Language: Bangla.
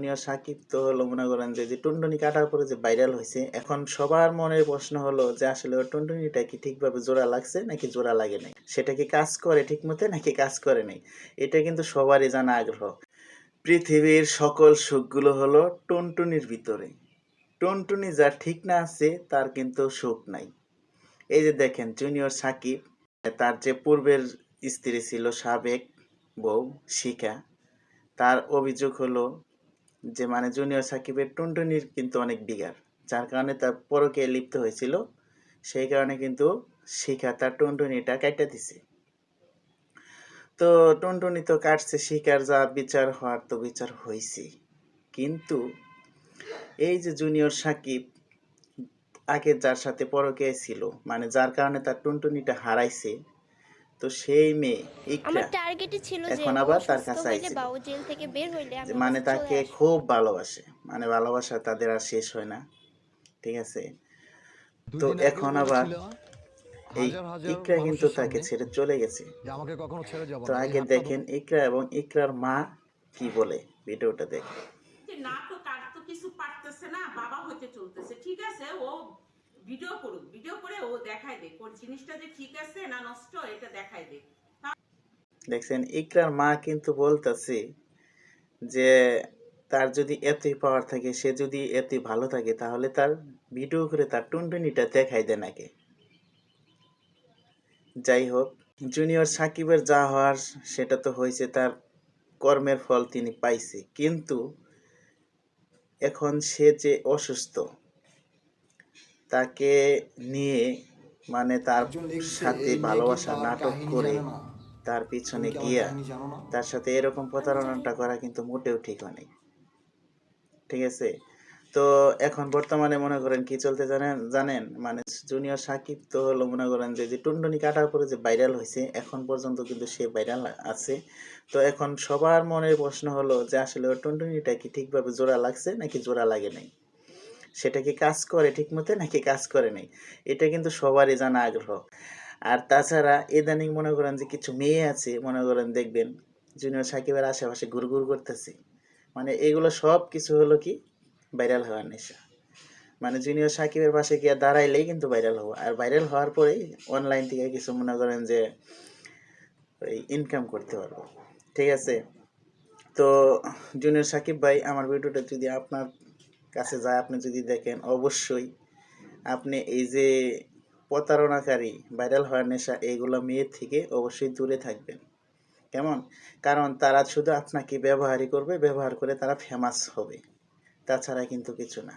জুনিয়র সাকিব তো হলো মনে করেন যে টুনটুনি কাটার পরে যে ভাইরাল হয়েছে, এখন সবার মনের প্রশ্ন হলো যে আসলে ওর টুনটুনিটা কি ঠিকভাবে জোড়া লাগছে নাকি জোড়া লাগে নাই, সেটা কি কাজ করে ঠিক মতো নাকি কাজ করে নাই, এটা কিন্তু সবারই জানা আগ্রহ। পৃথিবীর সকল সুখগুলো হলো টুনটুনির ভিতরে। টুনটুনি যা ঠিক না আছে তার কিন্তু সুখ নাই। এই যে দেখেন জুনিয়র সাকিব, তার যে পূর্বের স্ত্রী ছিল সাবেক বউ শিখা, তার অভিযোগ হলো যে মানে জুনিয়র সাকিবের টুনটুনির কিন্তু অনেক বিগার, যার কারণে তার পরকীয়ায় লিপ্ত হয়েছিল। সেই কারণে কিন্তু শিখা তার টুনটুনিটা কাইটা দিছে। তো টুনটুনি তো কাটছে, শিখার যা বিচার হওয়ার তো বিচার হয়েছে। কিন্তু এই যে জুনিয়র সাকিব আগে যার সাথে পরকীয়ায় ছিল, মানে যার কারণে তার টুনটুনিটা হারাইছে, তো সেই মেয়ে আমার ইকরা টার্গেটই ছিল যে এখন ও আবার তার সুস্থ কাছে হইলে আইছিল। বা ও জেল থেকে বের হইলে যে আমি ওর মানে কাছে চলে তাকে আসবো। খুব ভালোবাসে, মানে ভালোবাসা তাদের আর শেষ হয় না, ঠিক আছে। তো দুদিন আগেও এখন আবার বলেছিল এই হাজার হাজার ইকরা কিন্তু মানুষের তাকে সামনে ছেড়ে চলে গেছে। যে আমাকে কখনো ছেড়ে যাব তো না, এই আগে হাতটা দেখেন ইকরা এবং ইকরার মা কি বলে, ভিডিওটা দেখেন। যে নাটক আর তো কিছু পারতেছে না, বাবা হইতে চলতেছে, ঠিক আছে, ও ভিডিও করুক, ভিডিও করে ও দেখাই দেয় কোন জিনিসটা যে ঠিক আছে না নষ্ট, এটা দেখাই দেয়। দেখছেন ইকরার মা কিন্তু বলতেছে যে তার যদি এতই পাওয়ার থাকে, সে যদি এতই ভালো থাকে, তাহলে তার ভিডিও করে তার টুনটুনিটা দেখাই দেয় নাকি। যাই হোক, জুনিয়র সাকিবের যা হওয়ার সেটা তো হয়েছে, তার কর্মের ফল তিনি পাইছে। কিন্তু এখন সে যে অসুস্থ, তাকে নিয়ে মানে তার একজন লিখছে সাথে এই মেয়ে কি ভালোবাসার তার নাটক কাহিনী করে জানে না? তার তুমি পিছনে কি আমার গিয়া কাহিনী জানো না? তার সাথে এরকম প্রতারণাটা করা কিন্তু মোটেও ঠিক হয়নি, ঠিক আছে। তো এখন বর্তমানে মনে করেন কি চলতে জানেন জানেন মানে জুনিয়র সাকিব তো হলো মনে করেন যে টুনটুনি কাটার পরে যে ভাইরাল হয়েছে, এখন পর্যন্ত কিন্তু সে ভাইরাল আছে। তো এখন সবার মনের প্রশ্ন হলো যে আসলে ওর টুনটুনিটা কি ঠিকভাবে জোড়া লাগছে নাকি জোড়া লাগে নাই, সেটা কি কাজ করে ঠিক মতো নাকি কাজ করে নাই, এটা কিন্তু সবারই জানা আগ্রহ। আর তাছাড়া ইদানিং মনে করেন যে কিছু মেয়ে আছে, মনে করেন দেখবেন জুনিয়র সাকিবের আশেপাশে ঘুরঘুর করতেছে, মানে এগুলো সব কিছু হলো কি ভাইরাল হওয়ার নেশা। মানে জুনিয়র সাকিবের পাশে গিয়ে দাঁড়াইলেই কিন্তু ভাইরাল হবো, আর ভাইরাল হওয়ার পরেই অনলাইন থেকে কিছু মনে করেন যে ওই ইনকাম করতে পারবো, ঠিক আছে। তো জুনিয়র সাকিব ভাই, আমার ভিডিওটা যদি আপনার কাছে যায়, আপনি যদি দেখেন, অবশ্যই আপনি এই যে প্রতারণাকারী ভাইরাল হওয়ার নেশা এইগুলো মেয়ের থেকে অবশ্যই দূরে থাকবেন। কেমন? কারণ তারা শুধু আপনাকে ব্যবহারই করবে, ব্যবহার করে তারা ফেমাস হবে, তাছাড়া কিন্তু কিছু না।